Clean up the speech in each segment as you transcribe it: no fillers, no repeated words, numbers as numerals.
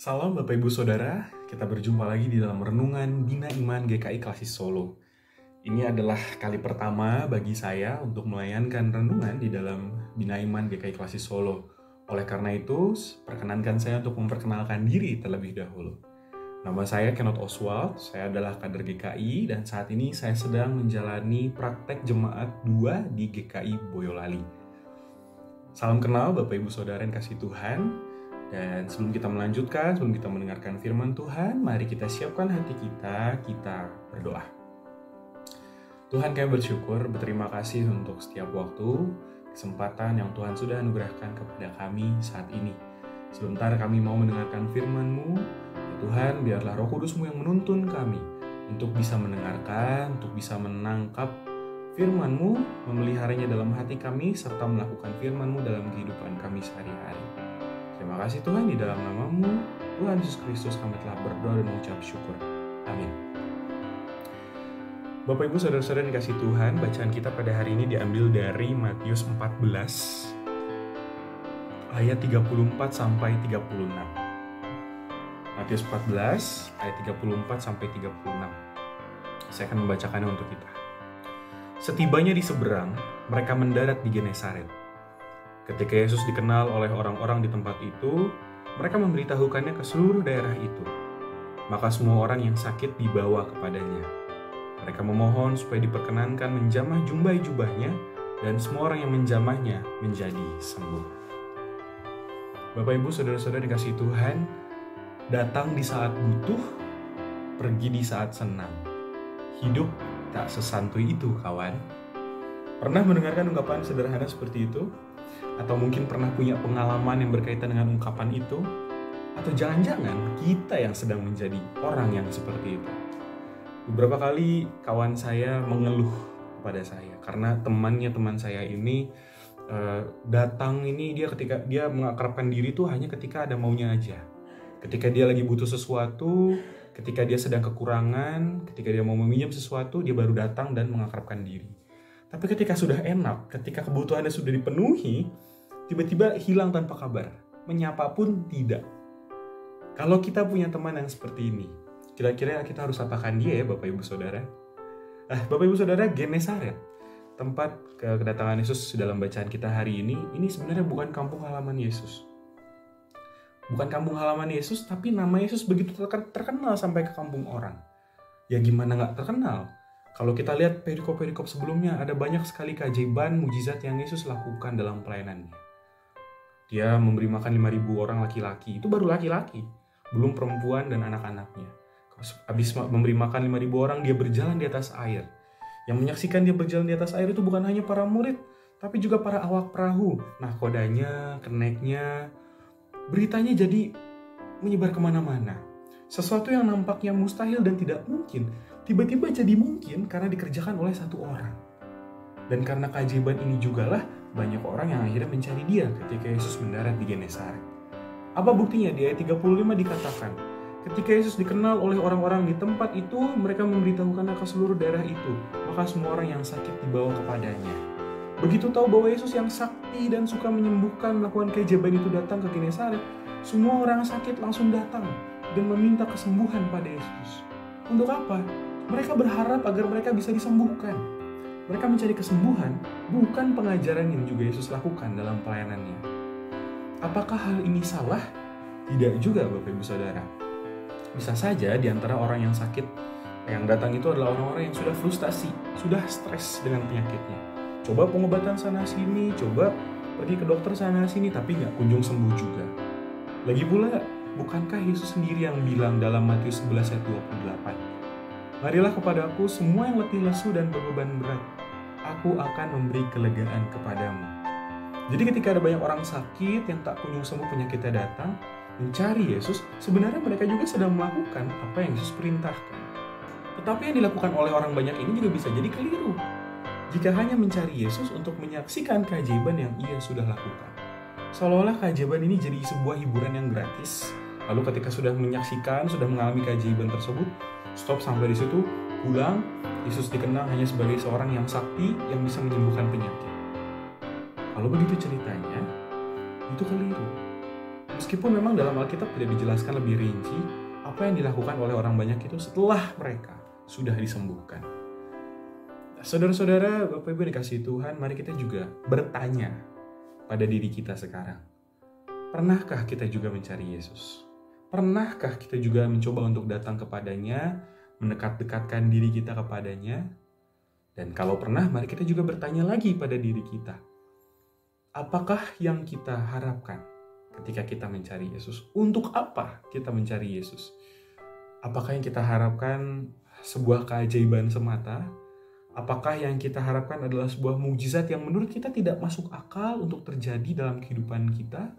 Salam Bapak Ibu Saudara, kita berjumpa lagi di dalam Renungan Bina Iman GKI Klasis Solo. Ini adalah kali pertama bagi saya untuk melayankan renungan di dalam Bina Iman GKI Klasis Solo. Oleh karena itu, perkenankan saya untuk memperkenalkan diri terlebih dahulu. Nama saya Kenneth Oswald, saya adalah kader GKI dan saat ini saya sedang menjalani praktek jemaat 2 di GKI Boyolali. Salam kenal Bapak Ibu Saudara yang kasih Tuhan. Dan sebelum kita melanjutkan, sebelum kita mendengarkan firman Tuhan, mari kita siapkan hati kita berdoa. Tuhan, kami bersyukur, berterima kasih untuk setiap waktu, kesempatan yang Tuhan sudah anugerahkan kepada kami saat ini. Sebentar kami mau mendengarkan firman-Mu, ya Tuhan, biarlah Roh Kudus-Mu yang menuntun kami untuk bisa mendengarkan, untuk bisa menangkap firman-Mu, memeliharanya dalam hati kami, serta melakukan firman-Mu dalam kehidupan kami sehari-hari. Terima kasih Tuhan, di dalam nama-Mu, Tuhan Yesus Kristus, kami telah berdoa dan mengucap syukur. Amin. Bapak Ibu Saudara-saudara yang dikasih Tuhan, bacaan kita pada hari ini diambil dari Matius 14 ayat 34 sampai 36. Matius 14 ayat 34 sampai 36. Saya akan membacakannya untuk kita. Setibanya di seberang, mereka mendarat di Genesaret. Ketika Yesus dikenal oleh orang-orang di tempat itu, mereka memberitahukannya ke seluruh daerah itu. Maka semua orang yang sakit dibawa kepadanya. Mereka memohon supaya diperkenankan menjamah jumbai jubahnya, dan semua orang yang menjamahnya menjadi sembuh. Bapak Ibu Saudara-saudara dikasih Tuhan, datang di saat butuh, pergi di saat senang. Hidup tak sesantuy itu, kawan. Pernah mendengarkan ungkapan sederhana seperti itu? Atau mungkin pernah punya pengalaman yang berkaitan dengan ungkapan itu? Atau jangan-jangan kita yang sedang menjadi orang yang seperti itu? Beberapa kali kawan saya mengeluh kepada saya karena teman saya ini datang ini dia ketika dia mengakrabkan diri tuh hanya ketika ada maunya aja. Ketika dia lagi butuh sesuatu, ketika dia sedang kekurangan, ketika dia mau meminjam sesuatu, dia baru datang dan mengakrabkan diri. Tapi ketika sudah enak, ketika kebutuhannya sudah dipenuhi, tiba-tiba hilang tanpa kabar. Menyapa pun tidak. Kalau kita punya teman yang seperti ini, kira-kira kita harus apakan dia ya Bapak Ibu Saudara? Bapak Ibu Saudara, Genesaret, tempat kedatangan Yesus dalam bacaan kita hari ini sebenarnya bukan kampung halaman Yesus. Bukan kampung halaman Yesus, tapi nama Yesus begitu terkenal sampai ke kampung orang. Ya gimana nggak terkenal? Kalau kita lihat perikop-perikop sebelumnya, ada banyak sekali keajaiban, mujizat yang Yesus lakukan dalam pelayanannya. Dia memberi makan 5.000 orang laki-laki, itu baru laki-laki, belum perempuan dan anak-anaknya. Habis memberi makan 5.000 orang, dia berjalan di atas air. Yang menyaksikan dia berjalan di atas air itu bukan hanya para murid, tapi juga para awak perahu. Nahkodanya, keneknya, beritanya jadi menyebar kemana-mana. Sesuatu yang nampaknya mustahil dan tidak mungkin, tiba-tiba jadi mungkin karena dikerjakan oleh satu orang. Dan karena keajaiban ini jugalah banyak orang yang akhirnya mencari dia ketika Yesus mendarat di Genesaret. Apa buktinya? Di ayat 35 dikatakan, ketika Yesus dikenal oleh orang-orang di tempat itu, mereka memberitahukannya ke seluruh daerah itu, maka semua orang yang sakit dibawa kepadanya. Begitu tahu bahwa Yesus yang sakti dan suka menyembuhkan melakukan keajaiban itu datang ke Genesaret, semua orang sakit langsung datang dan meminta kesembuhan pada Yesus. Untuk apa? Mereka berharap agar mereka bisa disembuhkan. Mereka mencari kesembuhan, bukan pengajaran yang juga Yesus lakukan dalam pelayanannya. Apakah hal ini salah? Tidak juga Bapak Ibu Saudara. Bisa saja di antara orang yang sakit yang datang itu adalah orang-orang yang sudah frustasi, sudah stres dengan penyakitnya. Coba pengobatan sana-sini, coba pergi ke dokter sana-sini, tapi nggak kunjung sembuh juga. Lagi pula, bukankah Yesus sendiri yang bilang dalam Matius 11 ayat 28? Marilah kepadaku semua yang letih lesu dan berbeban berat, aku akan memberi kelegaan kepadamu. Jadi ketika ada banyak orang sakit yang tak kunjung sembuh penyakitnya datang, mencari Yesus, sebenarnya mereka juga sedang melakukan apa yang Yesus perintahkan. Tetapi yang dilakukan oleh orang banyak ini juga bisa jadi keliru, jika hanya mencari Yesus untuk menyaksikan keajaiban yang ia sudah lakukan. Seolah-olah keajaiban ini jadi sebuah hiburan yang gratis. Lalu ketika sudah menyaksikan, sudah mengalami keajaiban tersebut, stop sampai di situ, pulang. Yesus dikenal hanya sebagai seorang yang sakti yang bisa menyembuhkan penyakit. Kalau begitu ceritanya, itu keliru. Meskipun memang dalam Alkitab tidak dijelaskan lebih rinci apa yang dilakukan oleh orang banyak itu setelah mereka sudah disembuhkan. Saudara-saudara, Bapak Ibu dikasihi Tuhan, mari kita juga bertanya pada diri kita sekarang. Pernahkah kita juga mencari Yesus? Pernahkah kita juga mencoba untuk datang kepadanya, mendekat-dekatkan diri kita kepadanya? Dan kalau pernah, mari kita juga bertanya lagi pada diri kita. Apakah yang kita harapkan ketika kita mencari Yesus? Untuk apa kita mencari Yesus? Apakah yang kita harapkan sebuah keajaiban semata? Apakah yang kita harapkan adalah sebuah mukjizat yang menurut kita tidak masuk akal untuk terjadi dalam kehidupan kita?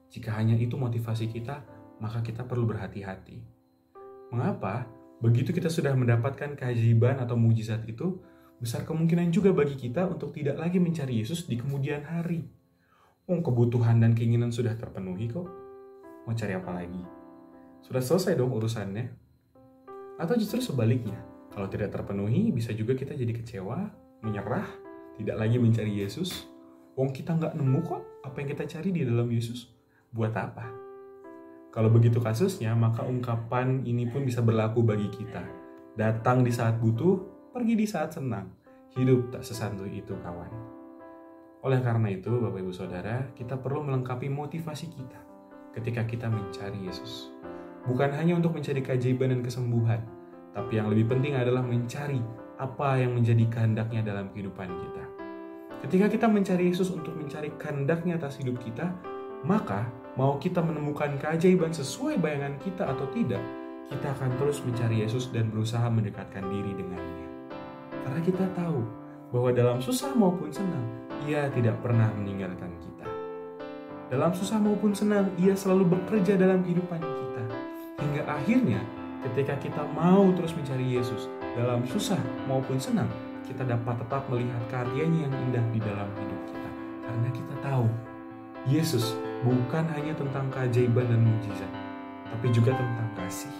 Jika hanya itu motivasi kita, maka kita perlu berhati-hati. Mengapa? Begitu kita sudah mendapatkan keajaiban atau mukjizat itu, besar kemungkinan juga bagi kita untuk tidak lagi mencari Yesus di kemudian hari. Kebutuhan dan keinginan sudah terpenuhi kok. Mau cari apa lagi? Sudah selesai dong urusannya. Atau justru sebaliknya, kalau tidak terpenuhi, bisa juga kita jadi kecewa, menyerah, tidak lagi mencari Yesus. Kita nggak nemu kok apa yang kita cari di dalam Yesus. Buat apa? Kalau begitu kasusnya, maka ungkapan ini pun bisa berlaku bagi kita. Datang di saat butuh, pergi di saat senang. Hidup tak sesantuy itu, kawan. Oleh karena itu, Bapak Ibu Saudara, kita perlu melengkapi motivasi kita ketika kita mencari Yesus. Bukan hanya untuk mencari keajaiban dan kesembuhan, tapi yang lebih penting adalah mencari apa yang menjadi kehendaknya dalam kehidupan kita. Ketika kita mencari Yesus untuk mencari kehendaknya atas hidup kita, maka mau kita menemukan keajaiban sesuai bayangan kita atau tidak, kita akan terus mencari Yesus dan berusaha mendekatkan diri dengannya. Karena kita tahu bahwa dalam susah maupun senang, Ia tidak pernah meninggalkan kita. Dalam susah maupun senang, Ia selalu bekerja dalam kehidupan kita. Hingga akhirnya, ketika kita mau terus mencari Yesus, dalam susah maupun senang, kita dapat tetap melihat karyanya yang indah di dalam hidup kita. Karena kita tahu, Yesus bukan hanya tentang keajaiban dan mukjizat, tapi juga tentang kasih,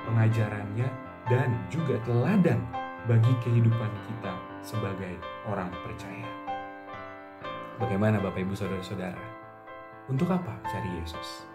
pengajarannya, dan juga teladan bagi kehidupan kita sebagai orang percaya. Bagaimana Bapak Ibu Saudara-saudara? Untuk apa cari Yesus?